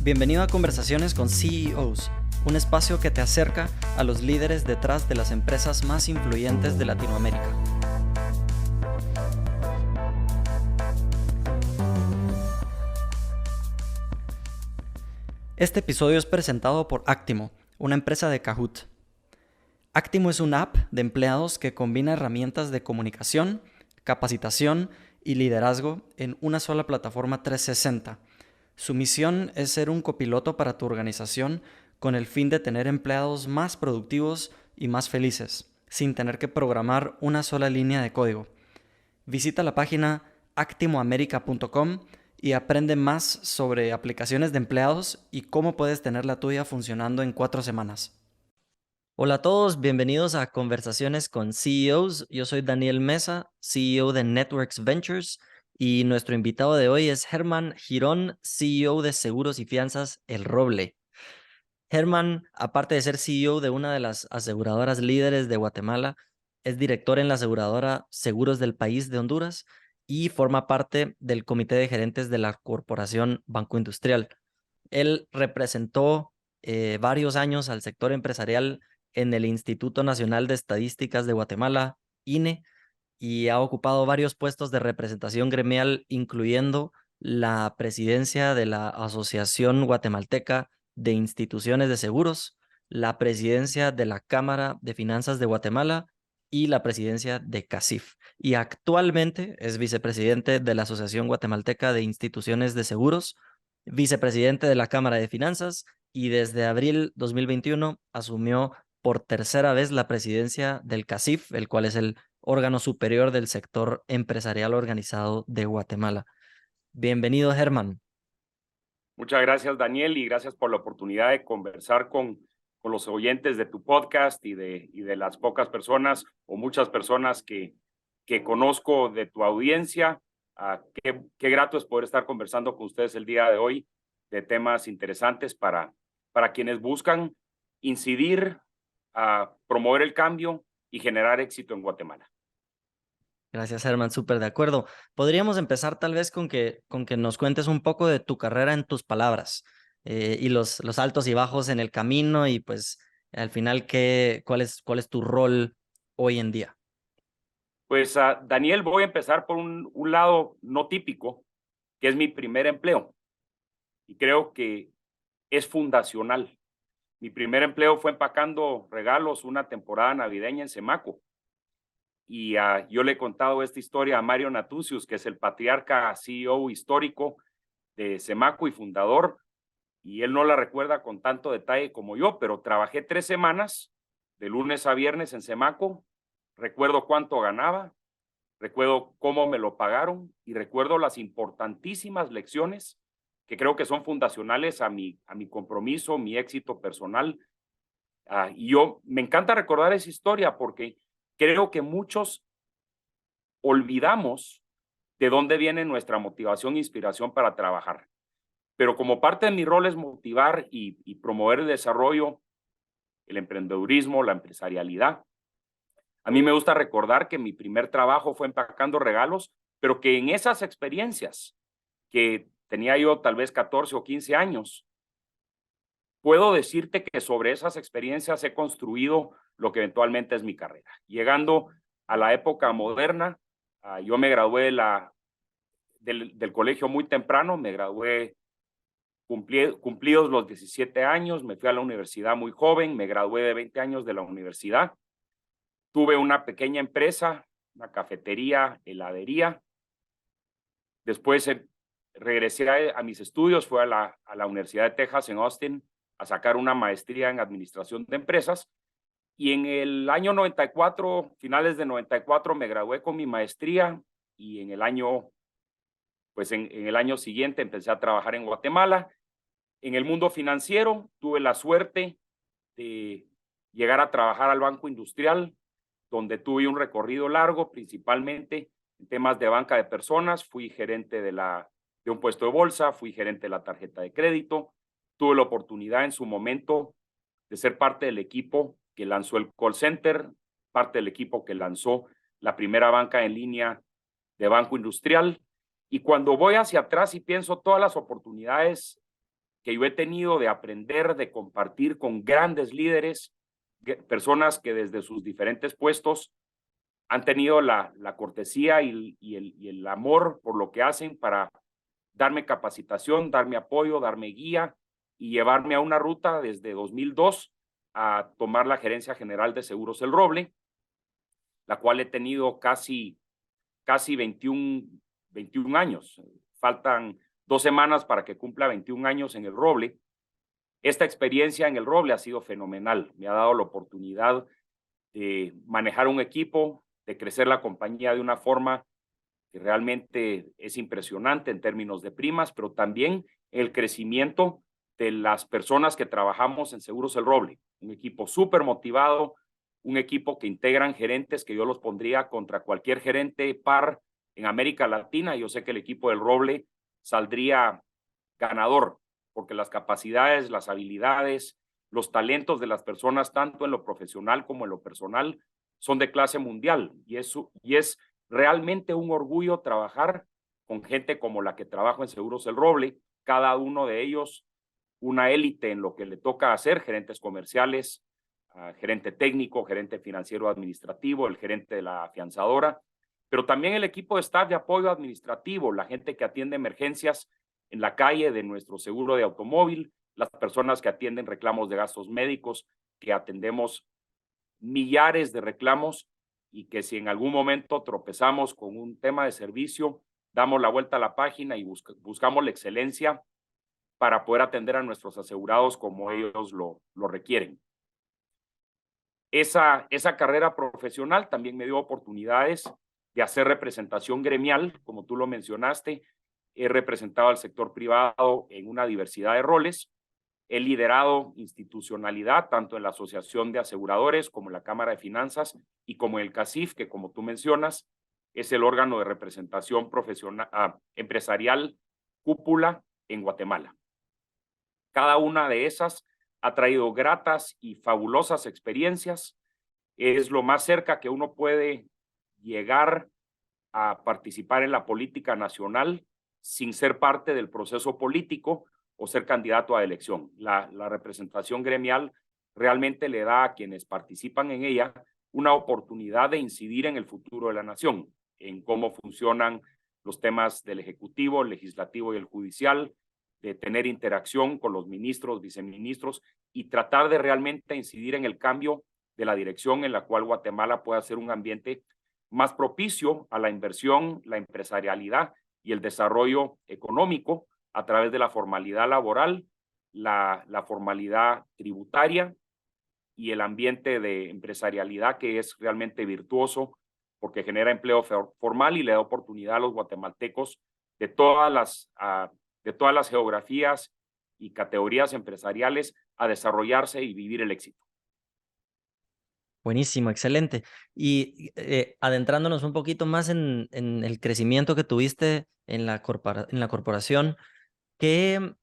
Bienvenido a Conversaciones con CEOs, un espacio que te acerca a los líderes detrás de las empresas más influyentes de Latinoamérica. Este episodio es presentado por Actimo, una empresa de Kahoot. Actimo es una app de empleados que combina herramientas de comunicación, capacitación y liderazgo en una sola plataforma 360. Su misión es ser un copiloto para tu organización con el fin de tener empleados más productivos y más felices, sin tener que programar una sola línea de código. Visita la página actimoamerica.com y aprende más sobre aplicaciones de empleados y cómo puedes tener la tuya funcionando en 4 semanas. Hola a todos, bienvenidos a Conversaciones con CEOs. Yo soy Daniel Mesa, CEO de Networks Ventures, y nuestro invitado de hoy es Germán Girón, CEO de Seguros y Fianzas El Roble. Germán, aparte de ser CEO de una de las aseguradoras líderes de Guatemala, es director en la aseguradora Seguros del País de Honduras y forma parte del comité de gerentes de la corporación Banco Industrial. Él representó varios años al sector empresarial en el Instituto Nacional de Estadísticas de Guatemala, INE, y ha ocupado varios puestos de representación gremial, incluyendo la presidencia de la Asociación Guatemalteca de Instituciones de Seguros, la presidencia de la Cámara de Finanzas de Guatemala y la presidencia de CACIF. Y actualmente es vicepresidente de la Asociación Guatemalteca de Instituciones de Seguros, vicepresidente de la Cámara de Finanzas, y desde abril 2021 asumió por tercera vez la presidencia del CACIF, el cual es el órgano superior del sector empresarial organizado de Guatemala. Bienvenido, Germán. Muchas gracias, Daniel, y gracias por la oportunidad de conversar con los oyentes de tu podcast y de las pocas personas o muchas personas que conozco de tu audiencia. Qué grato es poder estar conversando con ustedes el día de hoy de temas interesantes para quienes buscan incidir, promover el cambio y generar éxito en Guatemala. Gracias, Germán, súper de acuerdo. Podríamos empezar tal vez con que nos cuentes un poco de tu carrera en tus palabras, y los altos y bajos en el camino y pues al final cuál es tu rol hoy en día. Pues, Daniel, voy a empezar por un lado no típico, que es mi primer empleo. Y creo que es fundacional. Mi primer empleo fue empacando regalos una temporada navideña en Semaco. Y yo le he contado esta historia a Mario Natucius, que es el patriarca CEO histórico de Semaco y fundador, y él no la recuerda con tanto detalle como yo, pero trabajé 3 semanas, de lunes a viernes en Semaco. Recuerdo cuánto ganaba, recuerdo cómo me lo pagaron y recuerdo las importantísimas lecciones que creo que son fundacionales a mi compromiso, mi éxito personal. Y yo me encanta recordar esa historia porque creo que muchos olvidamos de dónde viene nuestra motivación e inspiración para trabajar. Pero como parte de mi rol es motivar y promover el desarrollo, el emprendedurismo, la empresarialidad. A mí me gusta recordar que mi primer trabajo fue empacando regalos, pero que en esas experiencias, que tenía yo tal vez 14 o 15 años, puedo decirte que sobre esas experiencias he construido lo que eventualmente es mi carrera. Llegando a la época moderna, yo me gradué del colegio muy temprano, me gradué cumplidos los 17 años, me fui a la universidad muy joven, me gradué de 20 años de la universidad. Tuve una pequeña empresa, una cafetería, heladería. Después regresé a mis estudios, fui a la Universidad de Texas en Austin a sacar una maestría en administración de empresas. Y en el año 94, finales de 94, me gradué con mi maestría y en el año siguiente empecé a trabajar en Guatemala. En el mundo financiero tuve la suerte de llegar a trabajar al Banco Industrial, donde tuve un recorrido largo, principalmente en temas de banca de personas. Fui gerente de un puesto de bolsa, fui gerente de la tarjeta de crédito. Tuve la oportunidad en su momento de ser parte del equipo que lanzó el call center, parte del equipo que lanzó la primera banca en línea de Banco Industrial. Y cuando voy hacia atrás y pienso todas las oportunidades que yo he tenido de aprender, de compartir con grandes líderes, personas que desde sus diferentes puestos han tenido la cortesía y el amor por lo que hacen para darme capacitación, darme apoyo, darme guía y llevarme a una ruta desde 2002 a tomar la gerencia general de Seguros El Roble, la cual he tenido casi 21 años. Faltan 2 semanas para que cumpla 21 años en El Roble. Esta experiencia en El Roble ha sido fenomenal. Me ha dado la oportunidad de manejar un equipo, de crecer la compañía de una forma que realmente es impresionante en términos de primas, pero también el crecimiento de las personas que trabajamos en Seguros El Roble. Un equipo súper motivado, un equipo que integran gerentes que yo los pondría contra cualquier gerente par en América Latina. Yo sé que el equipo del Roble saldría ganador, porque las capacidades, las habilidades, los talentos de las personas, tanto en lo profesional como en lo personal, son de clase mundial. Y es realmente un orgullo trabajar con gente como la que trabajo en Seguros El Roble, cada uno de ellos una élite en lo que le toca hacer, gerentes comerciales, gerente técnico, gerente financiero administrativo, el gerente de la afianzadora, pero también el equipo de staff de apoyo administrativo, la gente que atiende emergencias en la calle de nuestro seguro de automóvil, las personas que atienden reclamos de gastos médicos, que atendemos millares de reclamos y que si en algún momento tropezamos con un tema de servicio, damos la vuelta a la página y buscamos la excelencia para poder atender a nuestros asegurados como ellos lo requieren. Esa carrera profesional también me dio oportunidades de hacer representación gremial, como tú lo mencionaste. He representado al sector privado en una diversidad de roles. He liderado institucionalidad tanto en la Asociación de Aseguradores como en la Cámara de Finanzas y como en el CACIF, que como tú mencionas, es el órgano de representación profesional, empresarial cúpula en Guatemala. Cada una de esas ha traído gratas y fabulosas experiencias. Es lo más cerca que uno puede llegar a participar en la política nacional sin ser parte del proceso político o ser candidato a elección. La representación gremial realmente le da a quienes participan en ella una oportunidad de incidir en el futuro de la nación, en cómo funcionan los temas del Ejecutivo, el Legislativo y el Judicial, de tener interacción con los ministros, viceministros y tratar de realmente incidir en el cambio de la dirección en la cual Guatemala pueda ser un ambiente más propicio a la inversión, la empresarialidad y el desarrollo económico a través de la formalidad laboral, la formalidad tributaria y el ambiente de empresarialidad que es realmente virtuoso porque genera empleo formal y le da oportunidad a los guatemaltecos de todas las geografías y categorías empresariales a desarrollarse y vivir el éxito. Buenísimo, excelente. Y adentrándonos un poquito más en el crecimiento que tuviste en la corporación, ¿qué,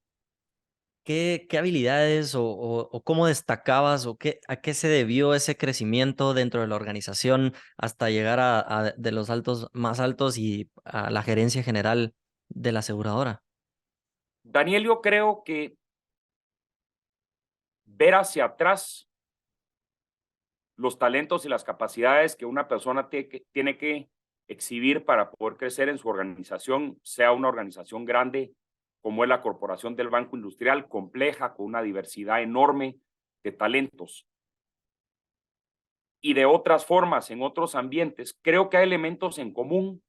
qué habilidades o cómo destacabas o a qué se debió ese crecimiento dentro de la organización hasta llegar de los altos más altos y a la gerencia general de la aseguradora? Daniel, yo creo que ver hacia atrás los talentos y las capacidades que una persona tiene que exhibir para poder crecer en su organización, sea una organización grande como es la Corporación del Banco Industrial, compleja, con una diversidad enorme de talentos. Y de otras formas, en otros ambientes, creo que hay elementos en común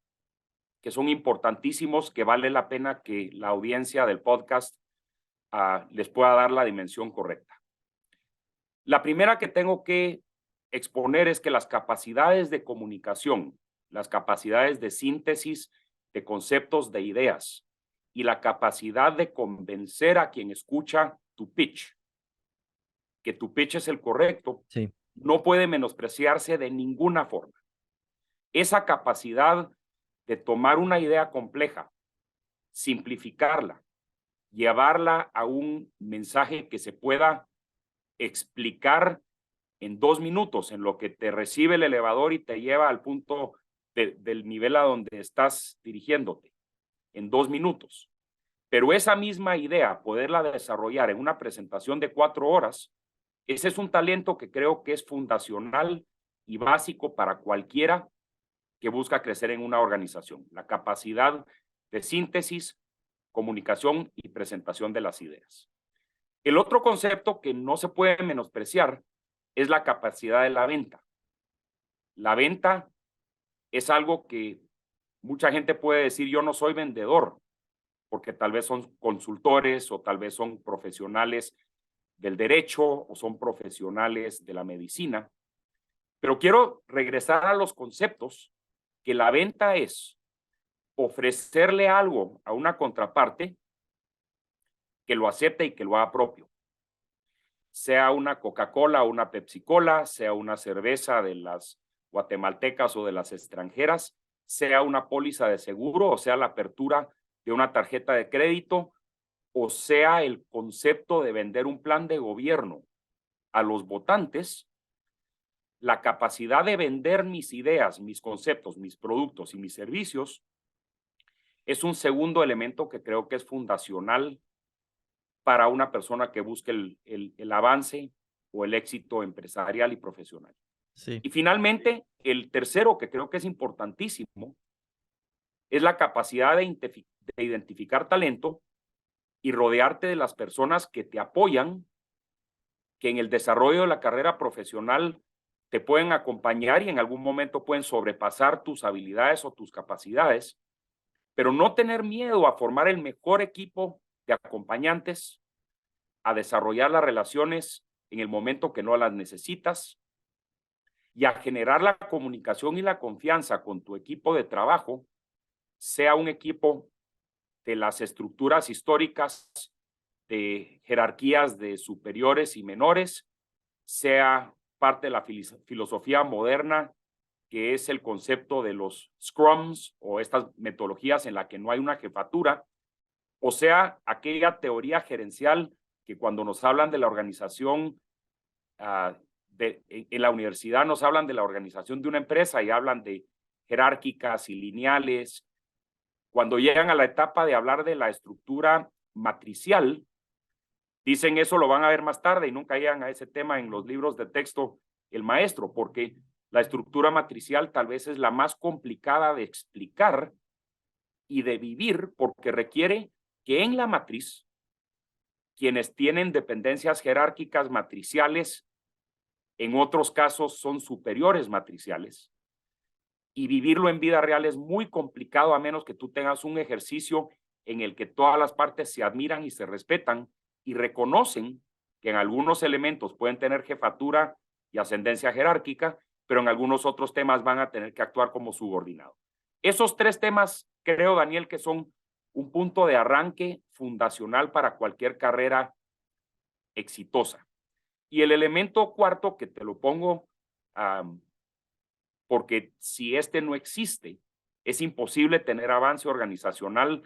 que son importantísimos, que vale la pena que la audiencia del podcast les pueda dar la dimensión correcta. La primera que tengo que exponer es que las capacidades de comunicación, las capacidades de síntesis de conceptos, de ideas y la capacidad de convencer a quien escucha tu pitch, que tu pitch es el correcto, Sí. no puede menospreciarse de ninguna forma. Esa capacidad de tomar una idea compleja, simplificarla, llevarla a un mensaje que se pueda explicar en 2 minutos, en lo que te recibe el elevador y te lleva al punto del nivel a donde estás dirigiéndote, en 2 minutos. Pero esa misma idea, poderla desarrollar en una presentación de 4 horas, ese es un talento que creo que es fundacional y básico para cualquiera que busca crecer en una organización. La capacidad de síntesis, comunicación y presentación de las ideas. El otro concepto que no se puede menospreciar es la capacidad de la venta. La venta es algo que mucha gente puede decir, yo no soy vendedor, porque tal vez son consultores o tal vez son profesionales del derecho o son profesionales de la medicina. Pero quiero regresar a los conceptos que la venta es ofrecerle algo a una contraparte que lo acepte y que lo haga propio. Sea una Coca-Cola o una Pepsi-Cola, sea una cerveza de las guatemaltecas o de las extranjeras, sea una póliza de seguro o sea la apertura de una tarjeta de crédito o sea el concepto de vender un plan de gobierno a los votantes, la capacidad de vender mis ideas, mis conceptos, mis productos y mis servicios es un segundo elemento que creo que es fundacional para una persona que busque el avance o el éxito empresarial y profesional. Sí. Y finalmente, el tercero que creo que es importantísimo es la capacidad de identificar talento y rodearte de las personas que te apoyan, que en el desarrollo de la carrera profesional te pueden acompañar y en algún momento pueden sobrepasar tus habilidades o tus capacidades, pero no tener miedo a formar el mejor equipo de acompañantes, a desarrollar las relaciones en el momento que no las necesitas y a generar la comunicación y la confianza con tu equipo de trabajo, sea un equipo de las estructuras históricas de jerarquías de superiores y menores, sea parte de la filosofía moderna, que es el concepto de los scrums o estas metodologías en la que no hay una jefatura, o sea, aquella teoría gerencial que cuando nos hablan de la organización, en la universidad nos hablan de la organización de una empresa y hablan de jerárquicas y lineales. Cuando llegan a la etapa de hablar de la estructura matricial, dicen eso lo van a ver más tarde y nunca llegan a ese tema en los libros de texto el maestro, porque la estructura matricial tal vez es la más complicada de explicar y de vivir porque requiere que en la matriz quienes tienen dependencias jerárquicas matriciales, en otros casos son superiores matriciales, y vivirlo en vida real es muy complicado a menos que tú tengas un ejercicio en el que todas las partes se admiran y se respetan y reconocen que en algunos elementos pueden tener jefatura y ascendencia jerárquica, pero en algunos otros temas van a tener que actuar como subordinados. Esos 3 temas creo, Daniel, que son un punto de arranque fundacional para cualquier carrera exitosa. Y el elemento cuarto que te lo pongo, porque si este no existe, es imposible tener avance organizacional,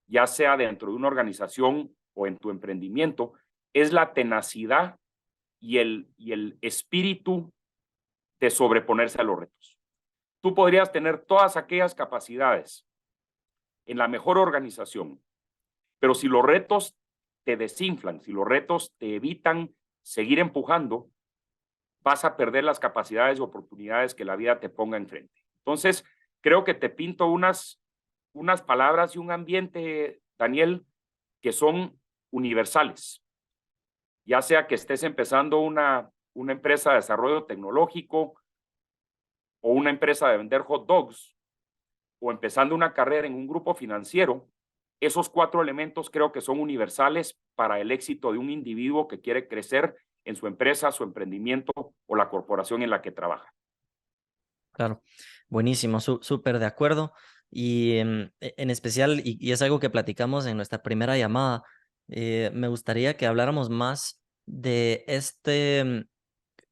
ya sea dentro de una organización o en tu emprendimiento, es la tenacidad y el espíritu de sobreponerse a los retos. Tú podrías tener todas aquellas capacidades en la mejor organización, pero si los retos te desinflan, si los retos te evitan seguir empujando, vas a perder las capacidades y oportunidades que la vida te ponga enfrente. Entonces, creo que te pinto unas palabras y un ambiente, Daniel, que son universales. Ya sea que estés empezando una empresa de desarrollo tecnológico o una empresa de vender hot dogs o empezando una carrera en un grupo financiero, esos 4 elementos creo que son universales para el éxito de un individuo que quiere crecer en su empresa, su emprendimiento o la corporación en la que trabaja. Claro, buenísimo, súper de acuerdo. Y en especial, y es algo que platicamos en nuestra primera llamada, me gustaría que habláramos más de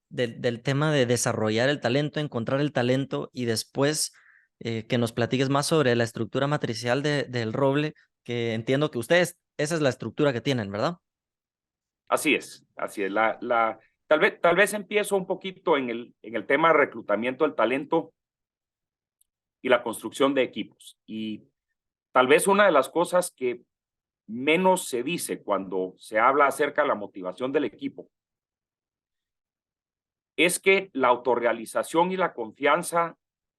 del tema de desarrollar el talento, encontrar el talento y después que nos platiques más sobre la estructura matricial del roble, que entiendo que ustedes, esa es la estructura que tienen, ¿verdad? Así es, así es. Tal vez empiezo un poquito en el tema de reclutamiento del talento y la construcción de equipos. Y tal vez una de las cosas que menos se dice cuando se habla acerca de la motivación del equipo es que la autorrealización y la confianza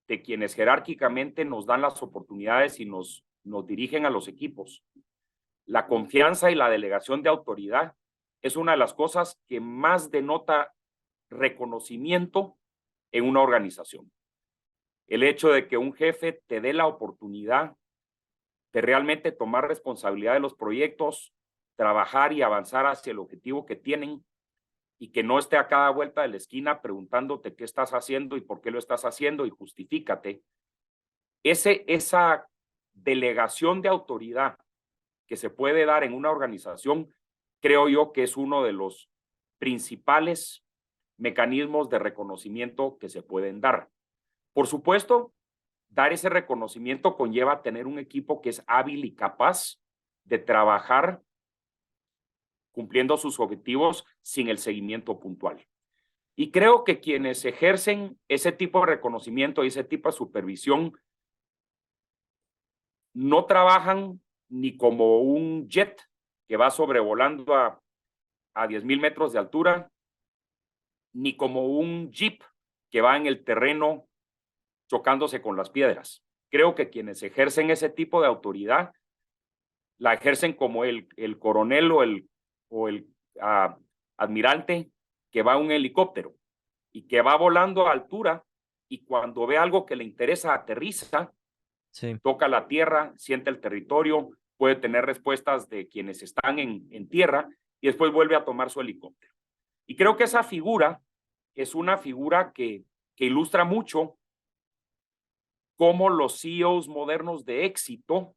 de quienes jerárquicamente nos dan las oportunidades y nos dirigen a los equipos, la confianza y la delegación de autoridad es una de las cosas que más denota reconocimiento en una organización. El hecho de que un jefe te dé la oportunidad de realmente tomar responsabilidad de los proyectos, trabajar y avanzar hacia el objetivo que tienen y que no esté a cada vuelta de la esquina preguntándote qué estás haciendo y por qué lo estás haciendo y justifícate. Esa delegación de autoridad que se puede dar en una organización, creo yo que es uno de los principales mecanismos de reconocimiento que se pueden dar. Por supuesto, dar ese reconocimiento conlleva tener un equipo que es hábil y capaz de trabajar cumpliendo sus objetivos sin el seguimiento puntual. Y creo que quienes ejercen ese tipo de reconocimiento y ese tipo de supervisión no trabajan ni como un jet que va sobrevolando a 10,000 metros de altura, ni como un jeep que va en el terreno chocándose con las piedras. Creo que quienes ejercen ese tipo de autoridad la ejercen como el coronel o el admirante que va a un helicóptero y que va volando a altura y cuando ve algo que le interesa aterriza, Sí. toca la tierra, siente el territorio, puede tener respuestas de quienes están en tierra y después vuelve a tomar su helicóptero. Y creo que esa figura es una figura que ilustra mucho cómo los CEOs modernos de éxito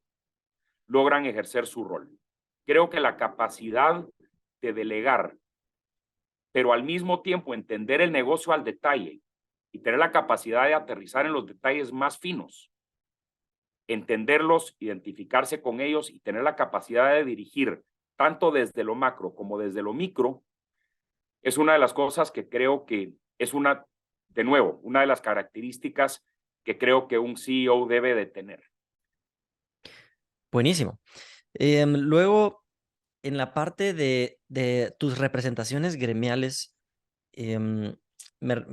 logran ejercer su rol. Creo que la capacidad de delegar, pero al mismo tiempo entender el negocio al detalle y tener la capacidad de aterrizar en los detalles más finos, entenderlos, identificarse con ellos y tener la capacidad de dirigir tanto desde lo macro como desde lo micro, es una de las cosas que creo que es de nuevo, una de las características que creo que un CEO debe de tener. Buenísimo. Luego, en la parte de tus representaciones gremiales, em, me,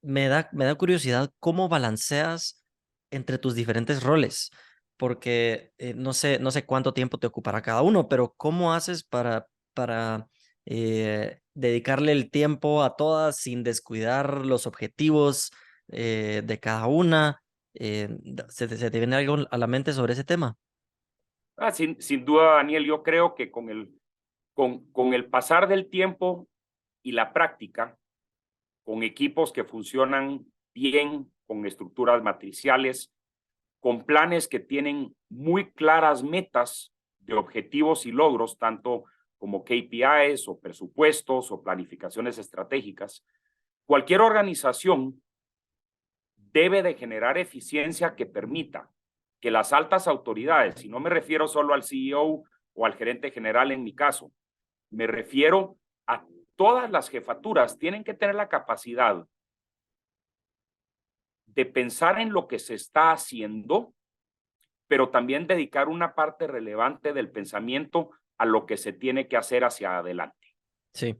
me da curiosidad cómo balanceas entre tus diferentes roles, porque no sé cuánto tiempo te ocupará cada uno, pero ¿cómo haces para dedicarle el tiempo a todas sin descuidar los objetivos de cada una? Se te viene algo a la mente sobre ese tema? Sin duda, Daniel, yo creo que con el pasar del tiempo y la práctica, con equipos que funcionan bien, con estructuras matriciales, con planes que tienen muy claras metas de objetivos y logros, tanto como KPIs o presupuestos o planificaciones estratégicas, cualquier organización debe de generar eficiencia que permita que las altas autoridades, y no me refiero solo al CEO o al gerente general en mi caso, me refiero a todas las jefaturas, tienen que tener la capacidad de pensar en lo que se está haciendo, pero también dedicar una parte relevante del pensamiento a lo que se tiene que hacer hacia adelante. Sí.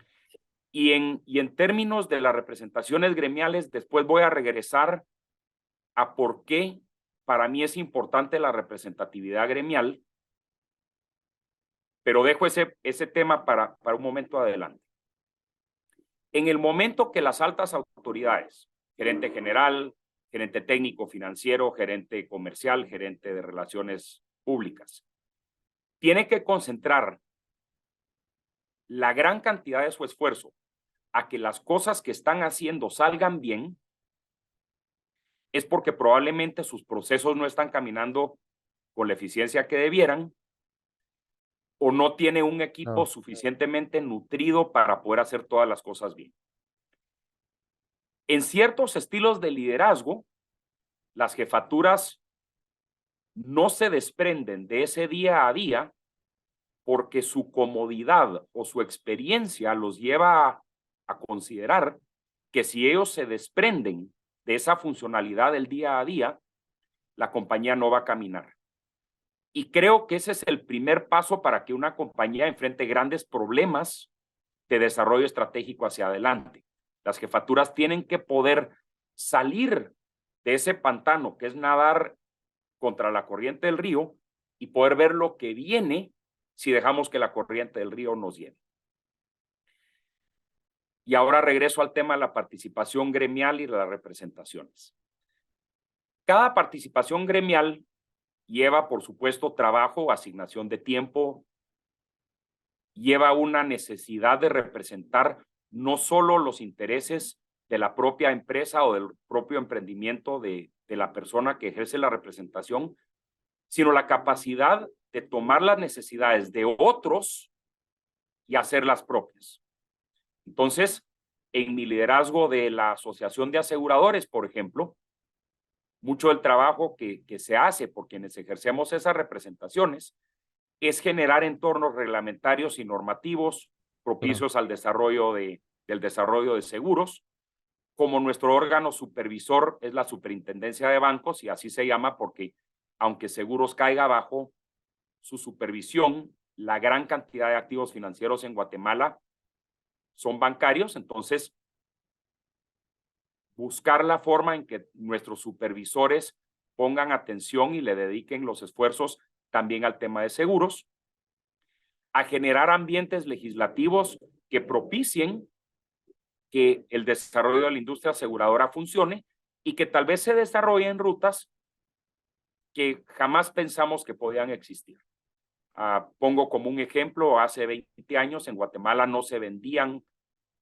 Y en términos de las representaciones gremiales, después voy a regresar a por qué para mí es importante la representatividad gremial, pero dejo ese tema para un momento adelante. En el momento que las altas autoridades, gerente general, gerente técnico financiero, gerente comercial, gerente de relaciones públicas, tiene que concentrar la gran cantidad de su esfuerzo a que las cosas que están haciendo salgan bien, es porque probablemente sus procesos no están caminando con la eficiencia que debieran o no tiene un equipo No. suficientemente nutrido para poder hacer todas las cosas bien. En ciertos estilos de liderazgo, las jefaturas no se desprenden de ese día a día porque su comodidad o su experiencia los lleva a considerar que si ellos se desprenden de esa funcionalidad del día a día, la compañía no va a caminar. Y creo que ese es el primer paso para que una compañía enfrente grandes problemas de desarrollo estratégico hacia adelante. Las jefaturas tienen que poder salir de ese pantano que es nadar contra la corriente del río y poder ver lo que viene si dejamos que la corriente del río nos lleve. Y ahora regreso al tema de la participación gremial y de las representaciones. Cada participación gremial lleva, por supuesto, trabajo, asignación de tiempo, lleva una necesidad de representar no solo los intereses de la propia empresa o del propio emprendimiento de la persona que ejerce la representación, sino la capacidad de tomar las necesidades de otros y hacerlas propias. Entonces, en mi liderazgo de la Asociación de Aseguradores, por ejemplo, mucho del trabajo que se hace por quienes ejercemos esas representaciones es generar entornos reglamentarios y normativos Claro. propicios al desarrollo del desarrollo de seguros. Como nuestro órgano supervisor es la Superintendencia de Bancos, y así se llama porque, aunque Seguros caiga bajo su supervisión, la gran cantidad de activos financieros en Guatemala son bancarios, entonces buscar la forma en que nuestros supervisores pongan atención y le dediquen los esfuerzos también al tema de seguros, a generar ambientes legislativos que propicien que el desarrollo de la industria aseguradora funcione y que tal vez se desarrolle en rutas que jamás pensamos que podían existir. Pongo como un ejemplo, hace 20 años en Guatemala no se vendían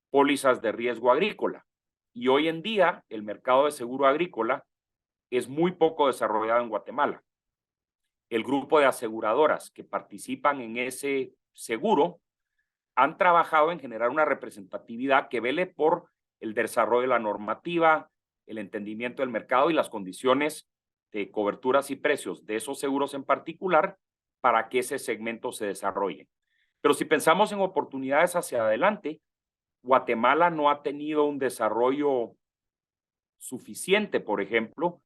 pólizas de riesgo agrícola y hoy en día el mercado de seguro agrícola es muy poco desarrollado en Guatemala. El grupo de aseguradoras que participan en ese seguro han trabajado en generar una representatividad que vele por el desarrollo de la normativa, el entendimiento del mercado y las condiciones de coberturas y precios de esos seguros en particular para que ese segmento se desarrolle. Pero si pensamos en oportunidades hacia adelante, Guatemala no ha tenido un desarrollo suficiente, por ejemplo,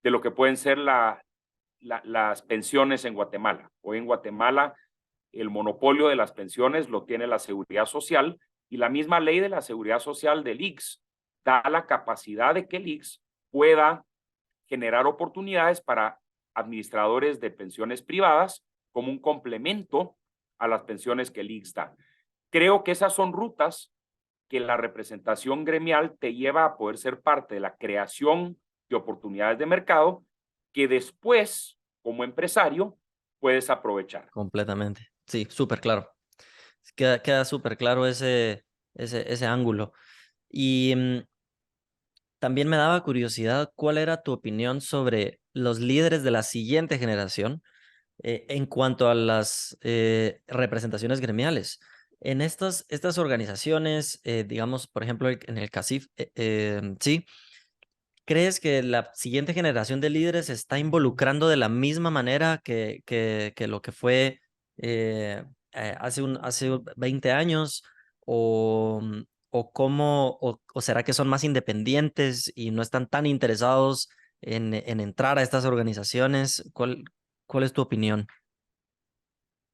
de lo que pueden ser las pensiones en Guatemala. Hoy en Guatemala el monopolio de las pensiones lo tiene la Seguridad Social y la misma ley de la Seguridad Social del IX da la capacidad de que el IX pueda generar oportunidades para administradores de pensiones privadas como un complemento a las pensiones que el IX da. Creo que esas son rutas que la representación gremial te lleva a poder ser parte de la creación de oportunidades de mercado que después, como empresario, puedes aprovechar. Completamente. Sí, súper claro. Queda súper claro ese ángulo. Y también me daba curiosidad cuál era tu opinión sobre los líderes de la siguiente generación en cuanto a las representaciones gremiales. En estas organizaciones, digamos, por ejemplo, en el CACIF, sí, ¿crees que la siguiente generación de líderes se está involucrando de la misma manera que lo que fue hace 20 años? ¿O será que son más independientes y no están tan interesados en entrar a estas organizaciones? ¿Cuál es tu opinión?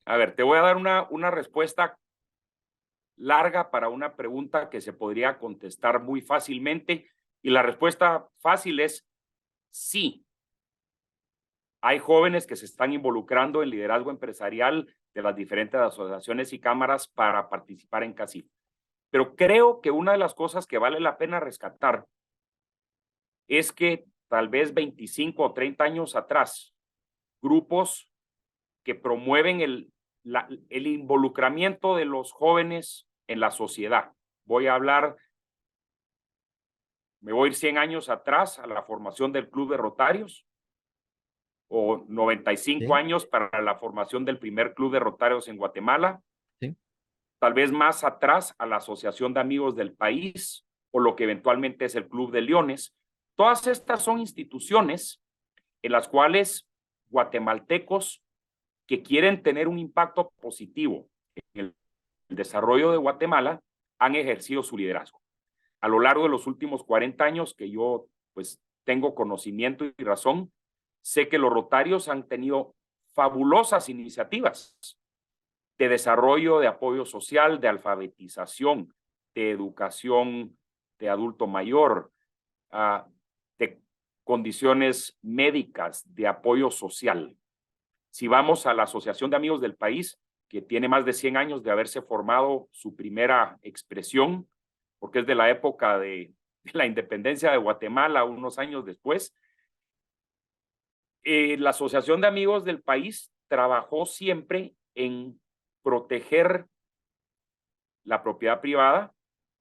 A ver, te voy a dar una respuesta larga para una pregunta que se podría contestar muy fácilmente. Y la respuesta fácil es sí. Hay jóvenes que se están involucrando en liderazgo empresarial de las diferentes asociaciones y cámaras para participar en CACIF. Pero creo que una de las cosas que vale la pena rescatar es que tal vez 25 o 30 años atrás, grupos que promueven el involucramiento de los jóvenes en la sociedad. Me voy a ir 100 años atrás a la formación del Club de Rotarios o 95 Sí, años para la formación del primer Club de Rotarios en Guatemala, sí, tal vez más atrás a la Asociación de Amigos del País o lo que eventualmente es el Club de Leones. Todas estas son instituciones en las cuales guatemaltecos que quieren tener un impacto positivo en el desarrollo de Guatemala han ejercido su liderazgo. A lo largo de los últimos 40 años que yo pues tengo conocimiento y razón, sé que los rotarios han tenido fabulosas iniciativas de desarrollo, de apoyo social, de alfabetización, de educación de adulto mayor, de condiciones médicas, de apoyo social. Si vamos a la Asociación de Amigos del País, que tiene más de 100 años de haberse formado su primera expresión, porque es de la época de la independencia de Guatemala, unos años después, la Asociación de Amigos del País trabajó siempre en proteger la propiedad privada,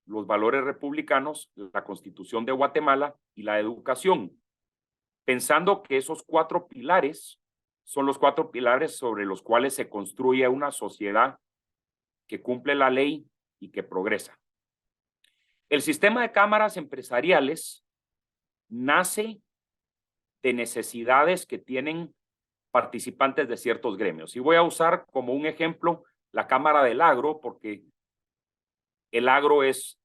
los valores republicanos, la Constitución de Guatemala y la educación, pensando que esos 4 pilares son los 4 pilares sobre los cuales se construye una sociedad que cumple la ley y que progresa. El sistema de cámaras empresariales nace de necesidades que tienen participantes de ciertos gremios. Y voy a usar como un ejemplo la Cámara del Agro, porque el agro es,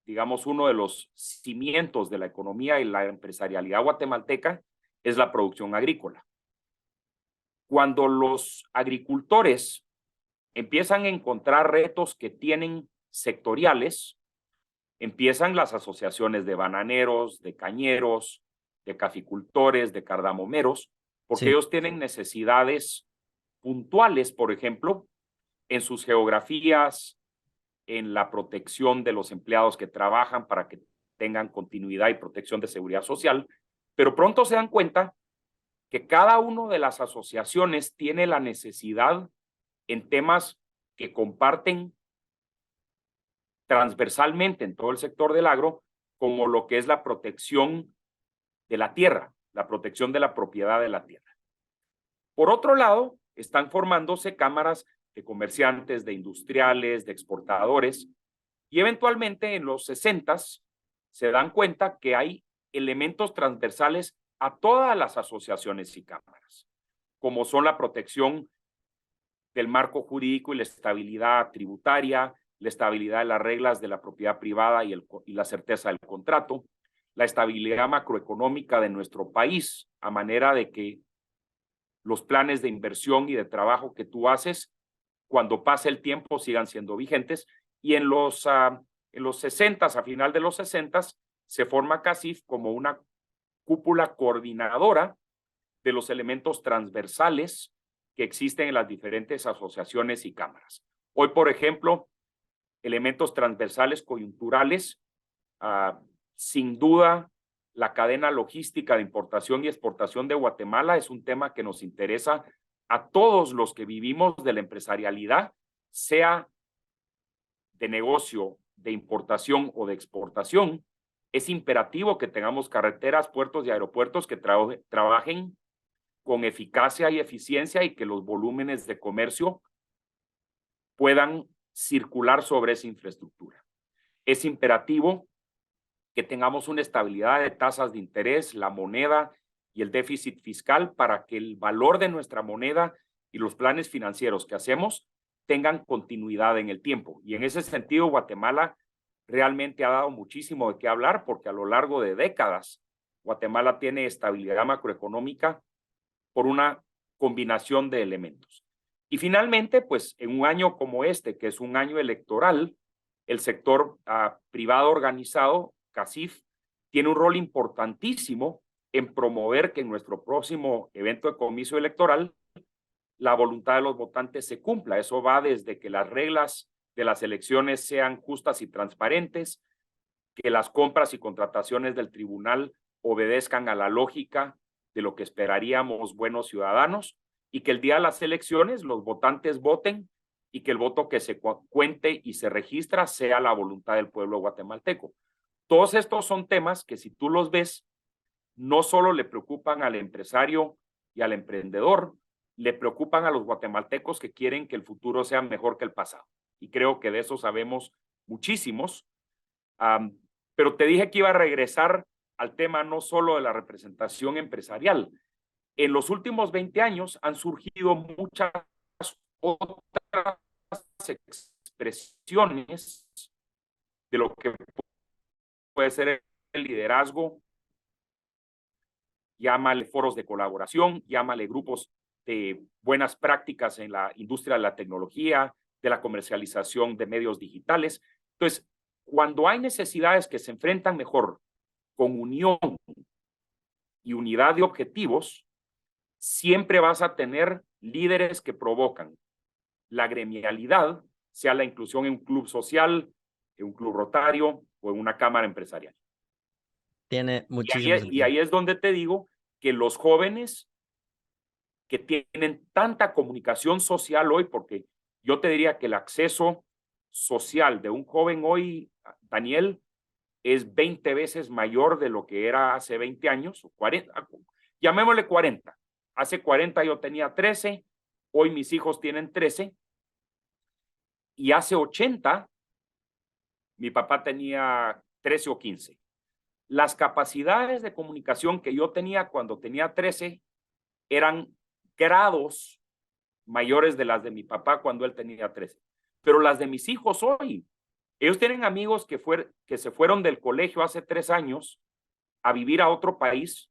digamos, uno de los cimientos de la economía y la empresarialidad guatemalteca, es la producción agrícola. Cuando los agricultores empiezan a encontrar retos que tienen sectoriales, empiezan las asociaciones de bananeros, de cañeros, de caficultores, de cardamomeros, porque Sí. ellos tienen necesidades puntuales, por ejemplo, en sus geografías, en la protección de los empleados que trabajan para que tengan continuidad y protección de seguridad social, pero pronto se dan cuenta que cada una de las asociaciones tiene la necesidad en temas que comparten transversalmente en todo el sector del agro, como lo que es la protección de la tierra, la protección de la propiedad de la tierra. Por otro lado, están formándose cámaras de comerciantes, de industriales, de exportadores, y eventualmente en los 60s se dan cuenta que hay elementos transversales a todas las asociaciones y cámaras, como son la protección del marco jurídico y la estabilidad tributaria, la estabilidad de las reglas de la propiedad privada y la certeza del contrato, la estabilidad macroeconómica de nuestro país, a manera de que los planes de inversión y de trabajo que tú haces, cuando pase el tiempo, sigan siendo vigentes. Y en los 60s, a final de los 60s, se forma CACIF como una cúpula coordinadora de los elementos transversales que existen en las diferentes asociaciones y cámaras. Hoy, por ejemplo, elementos transversales coyunturales, sin duda, la cadena logística de importación y exportación de Guatemala es un tema que nos interesa a todos los que vivimos de la empresarialidad, sea de negocio, de importación o de exportación. Es imperativo que tengamos carreteras, puertos y aeropuertos que trabajen con eficacia y eficiencia y que los volúmenes de comercio puedan circular sobre esa infraestructura. Es imperativo que tengamos una estabilidad de tasas de interés, la moneda y el déficit fiscal para que el valor de nuestra moneda y los planes financieros que hacemos tengan continuidad en el tiempo. Y en ese sentido, Guatemala realmente ha dado muchísimo de qué hablar, porque a lo largo de décadas, Guatemala tiene estabilidad macroeconómica por una combinación de elementos. Y finalmente, pues en un año como este, que es un año electoral, el sector privado organizado, CACIF, tiene un rol importantísimo en promover que en nuestro próximo evento de comicio electoral la voluntad de los votantes se cumpla. Eso va desde que las reglas de las elecciones sean justas y transparentes, que las compras y contrataciones del tribunal obedezcan a la lógica de lo que esperaríamos buenos ciudadanos, y que el día de las elecciones los votantes voten y que el voto que se cuente y se registra sea la voluntad del pueblo guatemalteco. Todos estos son temas que, si tú los ves, no solo le preocupan al empresario y al emprendedor, le preocupan a los guatemaltecos que quieren que el futuro sea mejor que el pasado. Y creo que de eso sabemos muchísimos. Pero te dije que iba a regresar al tema no solo de la representación empresarial. En los últimos 20 años han surgido muchas otras expresiones de lo que puede ser el liderazgo, llámale foros de colaboración, llámale grupos de buenas prácticas en la industria de la tecnología, de la comercialización de medios digitales. Entonces, cuando hay necesidades que se enfrentan mejor con unión y unidad de objetivos, siempre vas a tener líderes que provocan la gremialidad, sea la inclusión en un club social, en un club rotario o en una cámara empresarial. Tiene muchísimo Y sentido. ahí es donde te digo que los jóvenes que tienen tanta comunicación social hoy, porque yo te diría que el acceso social de un joven hoy, Daniel, es 20 veces mayor de lo que era hace 20 años, o 40, llamémosle 40. Hace 40 yo tenía 13, hoy mis hijos tienen 13, y hace 80 mi papá tenía 13 o 15. Las capacidades de comunicación que yo tenía cuando tenía 13 eran grados mayores de las de mi papá cuando él tenía 13. Pero las de mis hijos hoy, ellos tienen amigos que se fueron del colegio hace 3 años a vivir a otro país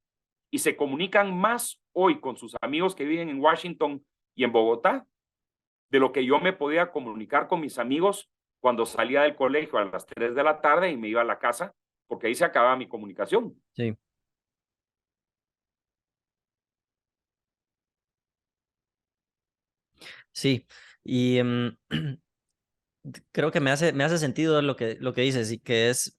y se comunican más hoy con sus amigos que viven en Washington y en Bogotá de lo que yo me podía comunicar con mis amigos cuando salía del colegio a las 3 de la tarde y me iba a la casa, porque ahí se acababa mi comunicación. Sí. Sí, y creo que me hace sentido lo que dices y que es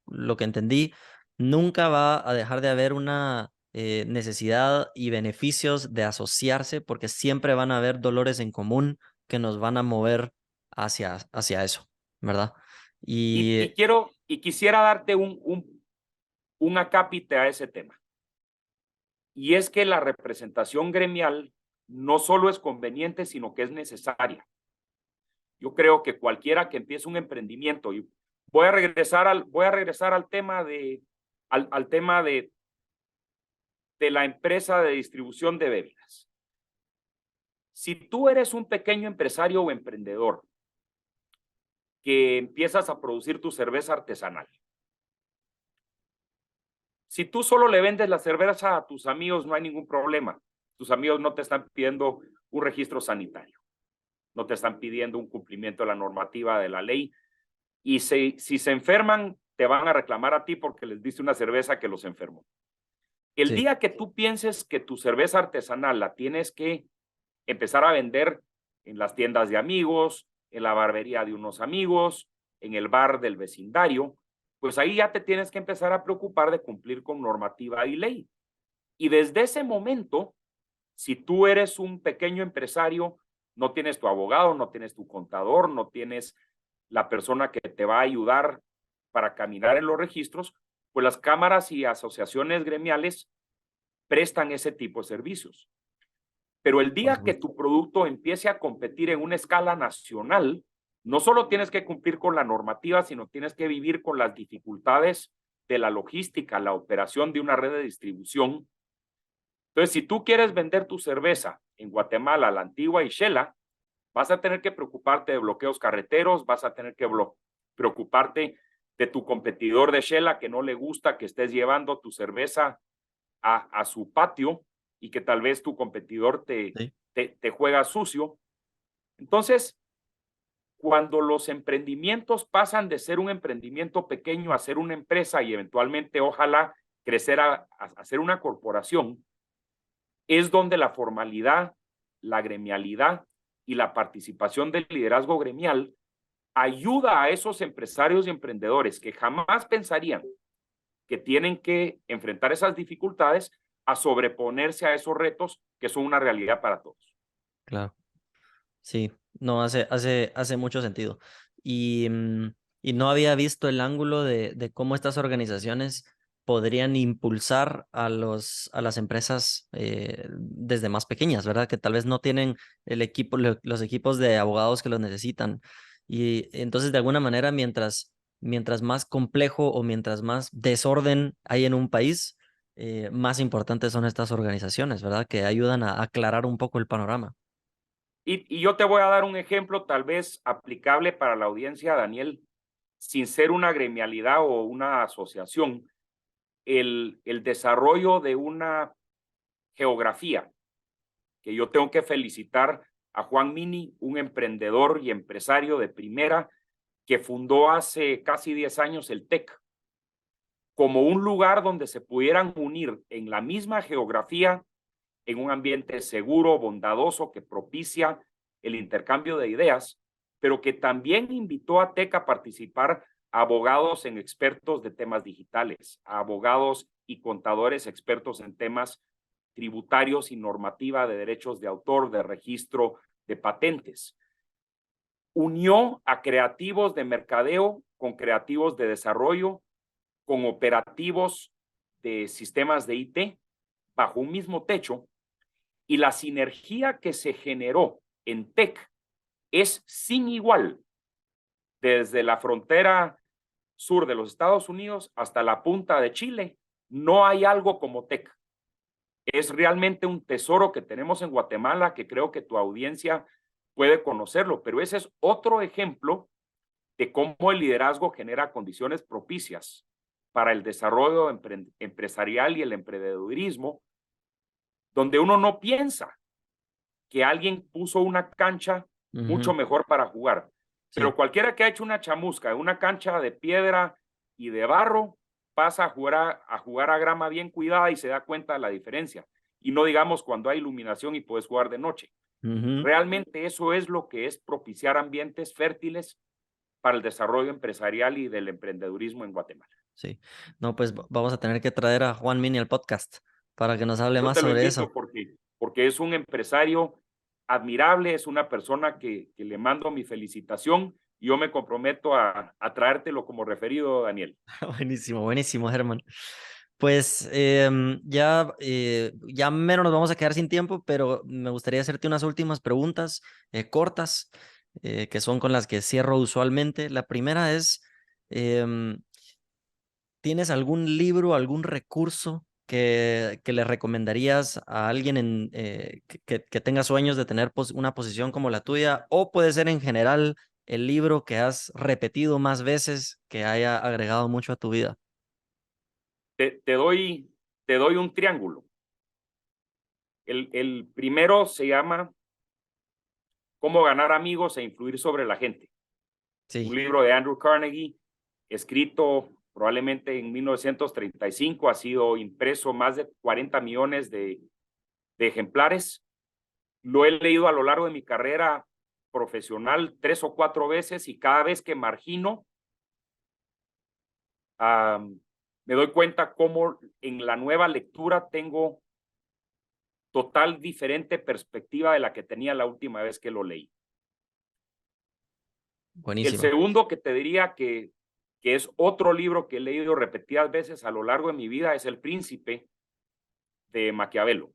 lo que entendí. Nunca va a dejar de haber una necesidad y beneficios de asociarse porque siempre van a haber dolores en común que nos van a mover hacia eso, ¿verdad? Y Y quisiera darte un acápite a ese tema. Y es que la representación gremial no solo es conveniente, sino que es necesaria. Yo creo que cualquiera que empiece un emprendimiento, y voy a regresar al tema al tema de la empresa de distribución de bebidas. Si tú eres un pequeño empresario o emprendedor que empiezas a producir tu cerveza artesanal, si tú solo le vendes la cerveza a tus amigos, no hay ningún problema. Tus amigos no te están pidiendo un registro sanitario, no te están pidiendo un cumplimiento de la normativa de la ley. Y si se enferman, te van a reclamar a ti porque les diste una cerveza que los enfermó. El sí, día que tú pienses que tu cerveza artesanal la tienes que empezar a vender en las tiendas de amigos, en la barbería de unos amigos, en el bar del vecindario, pues ahí ya te tienes que empezar a preocupar de cumplir con normativa y ley. Y desde ese momento, si tú eres un pequeño empresario, no tienes tu abogado, no tienes tu contador, no tienes la persona que te va a ayudar para caminar en los registros, pues las cámaras y asociaciones gremiales prestan ese tipo de servicios. Pero el por día que supuesto. tu producto empiece a competir en una escala nacional, no solo tienes que cumplir con la normativa, sino tienes que vivir con las dificultades de la logística, la operación de una red de distribución. Entonces, si tú quieres vender tu cerveza en Guatemala, La Antigua y Shela, vas a tener que preocuparte de bloqueos carreteros, vas a tener que preocuparte de tu competidor de Shela que no le gusta que estés llevando tu cerveza a su patio y que tal vez tu competidor Sí, te juega sucio. Entonces, cuando los emprendimientos pasan de ser un emprendimiento pequeño a ser una empresa y eventualmente ojalá crecer a ser una corporación, es donde la formalidad, la gremialidad y la participación del liderazgo gremial ayuda a esos empresarios y emprendedores que jamás pensarían que tienen que enfrentar esas dificultades a sobreponerse a esos retos que son una realidad para todos. claro. Sí, no, hace mucho sentido. Y, y no había visto el ángulo de cómo estas organizaciones podrían impulsar a las empresas desde más pequeñas, ¿verdad? Que tal vez no tienen el equipo, los equipos de abogados que los necesitan. Y entonces, de alguna manera, mientras más complejo o mientras más desorden hay en un país, más importantes son estas organizaciones, ¿verdad? Que ayudan a aclarar un poco el panorama. Y yo te voy a dar un ejemplo tal vez aplicable para la audiencia, Daniel, sin ser una gremialidad o una asociación, el desarrollo de una geografía que yo tengo que felicitar a Juan Mini, un emprendedor y empresario de primera que fundó hace casi 10 años el TEC, como un lugar donde se pudieran unir en la misma geografía, en un ambiente seguro, bondadoso, que propicia el intercambio de ideas, pero que también invitó a TEC a participar a abogados en expertos de temas digitales, a abogados y contadores expertos en temas tributarios y normativa de derechos de autor, de registro de patentes. Unió a creativos de mercadeo con creativos de desarrollo, con operativos de sistemas de IT bajo un mismo techo, y la sinergia que se generó en TEC es sin igual, desde la frontera sur de los Estados Unidos hasta la punta de Chile. No hay algo como TEC. Es realmente un tesoro que tenemos en Guatemala, que creo que tu audiencia puede conocerlo, pero ese es otro ejemplo de cómo el liderazgo genera condiciones propicias para el desarrollo empresarial y el emprendedurismo, donde uno no piensa que alguien puso una cancha mucho mejor para jugar. Pero Sí. cualquiera que ha hecho una chamusca en una cancha de piedra y de barro, pasa a jugar a grama bien cuidada y se da cuenta de la diferencia. Y no digamos cuando hay iluminación y puedes jugar de noche. Realmente eso es lo que es propiciar ambientes fértiles para el desarrollo empresarial y del emprendedurismo en Guatemala. Sí. No, pues vamos a tener que traer a Juan Mini al podcast para que nos hable Yo más te lo sobre invito eso. porque es un empresario admirable, es una persona que le mando mi felicitación y yo me comprometo a traértelo como referido, Daniel. Buenísimo, buenísimo, Germán. Pues ya menos nos vamos a quedar sin tiempo, pero me gustaría hacerte unas últimas preguntas cortas, que son con las que cierro usualmente. La primera es, em, ¿tienes algún libro, algún recurso que le recomendarías a alguien que tenga sueños de tener una posición como la tuya? O puede ser en general el libro que has repetido más veces, que haya agregado mucho a tu vida. Te doy un triángulo. El primero se llama Cómo ganar amigos e influir sobre la gente. Un Sí, libro de Andrew Carnegie, escrito probablemente en 1935, ha sido impreso más de 40 millones de ejemplares. Lo he leído a lo largo de mi carrera profesional 3 o 4 veces y cada vez que margino, me doy cuenta cómo en la nueva lectura tengo total diferente perspectiva de la que tenía la última vez que lo leí. El buenísima. segundo que te diría que es otro libro que he leído repetidas veces a lo largo de mi vida es El Príncipe de Maquiavelo.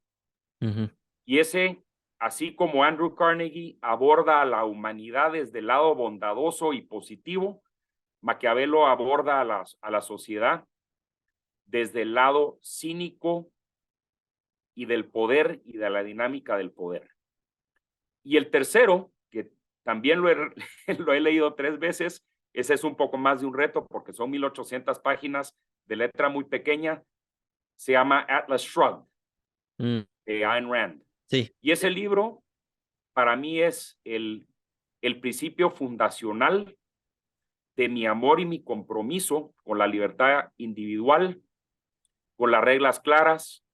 Ujú. Y ese, así como Andrew Carnegie aborda a la humanidad desde el lado bondadoso y positivo, Maquiavelo aborda a la sociedad desde el lado cínico y del poder y de la dinámica del poder. Y el tercero, que también lo he leído 3 veces, ese es un poco más de un reto porque son 1800 páginas de letra muy pequeña, se llama Atlas Shrugged, Mm, de Ayn Rand. sí, Y ese libro para mí es el principio fundacional de mi amor y mi compromiso con la libertad individual, con las reglas claras,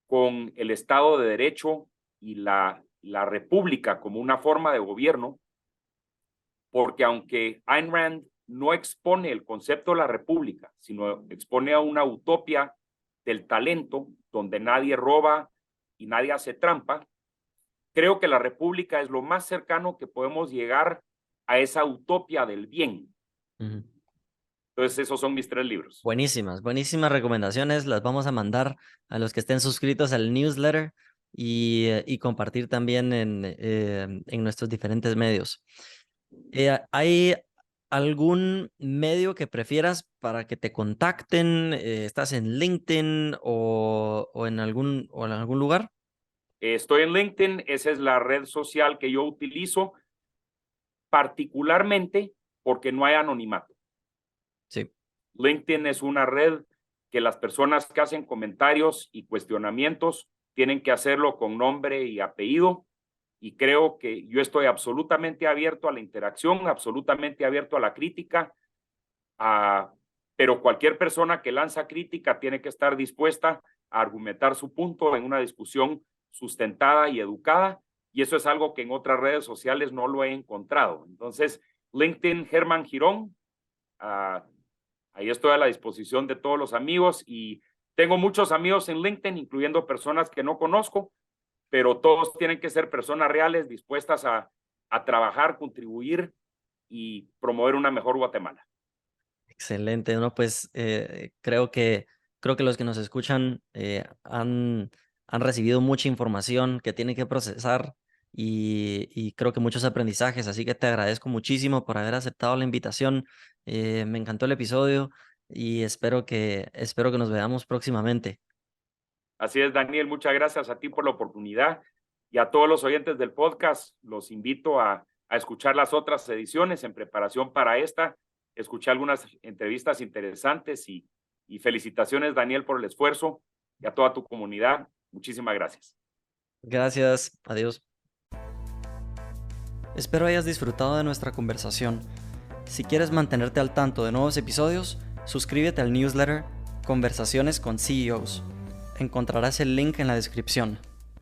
con el Estado de Derecho y la República como una forma de gobierno, porque aunque Ayn Rand no expone el concepto de la República, sino expone a una utopia del talento, donde nadie roba y nadie hace trampa, creo que la República es lo más cercano que podemos llegar a esa utopia del bien. ujú. Entonces, esos son mis 3 libros. Buenísimas, buenísimas recomendaciones. Las vamos a mandar a los que estén suscritos al newsletter y compartir también en nuestros diferentes medios. ¿Hay algún medio que prefieras para que te contacten? ¿Estás en LinkedIn o en algún lugar? Estoy en LinkedIn, esa es la red social que yo utilizo, particularmente porque no hay anonimato. Sí. LinkedIn es una red que las personas que hacen comentarios y cuestionamientos tienen que hacerlo con nombre y apellido. Y creo que yo estoy absolutamente abierto a la interacción, absolutamente abierto a la crítica, pero cualquier persona que lanza crítica tiene que estar dispuesta a argumentar su punto en una discusión sustentada y educada, y eso es algo que en otras redes sociales no lo he encontrado. Entonces, LinkedIn, Germán Girón, ahí estoy a la disposición de todos los amigos, y tengo muchos amigos en LinkedIn, incluyendo personas que no conozco, pero todos tienen que ser personas reales dispuestas a trabajar, contribuir y promover una mejor Guatemala. Excelente, ¿no? Pues creo que los que nos escuchan han recibido mucha información que tienen que procesar y creo que muchos aprendizajes, así que te agradezco muchísimo por haber aceptado la invitación. Me encantó el episodio y espero que nos veamos próximamente. Así es, Daniel, muchas gracias a ti por la oportunidad, y a todos los oyentes del podcast los invito a escuchar las otras ediciones en preparación para esta. Escuché algunas entrevistas interesantes, y felicitaciones, Daniel, por el esfuerzo, y a toda tu comunidad. Muchísimas gracias. Gracias, adiós. Espero hayas disfrutado de nuestra conversación. Si quieres mantenerte al tanto de nuevos episodios, suscríbete al newsletter Conversaciones con CEOs. Encontrarás el link en la descripción.